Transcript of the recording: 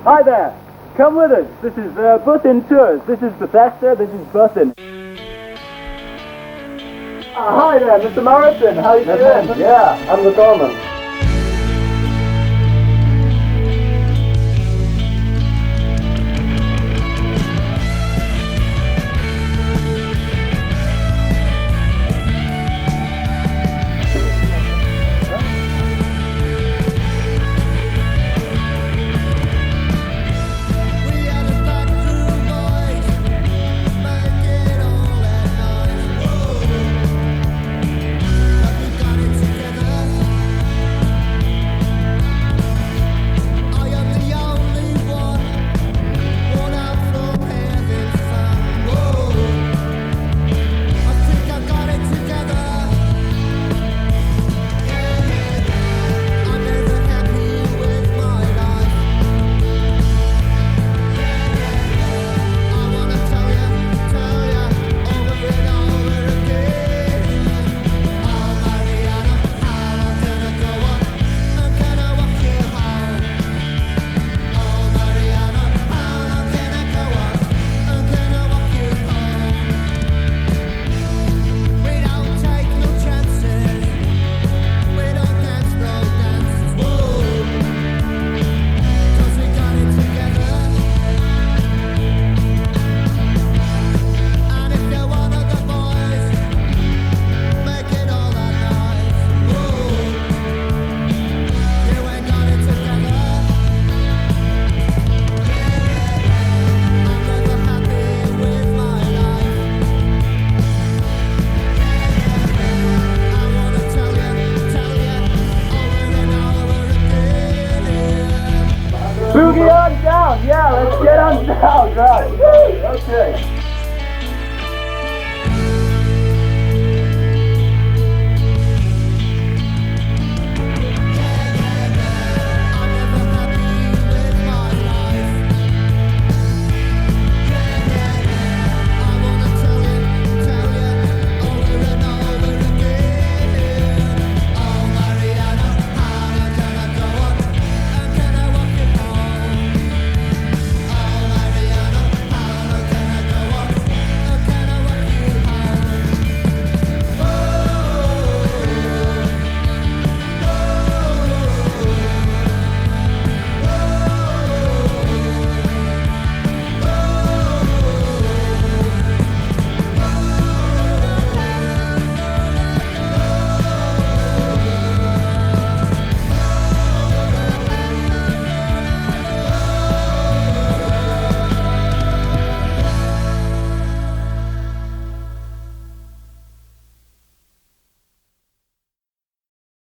Hi there. Come with us. This is Button Tours. This is Bethesda. This is Button. Hi there, Mr. Morrison. How you doing? Yeah, I'm the doorman. Boogie on down. Yeah, let's get on down. Right. Okay.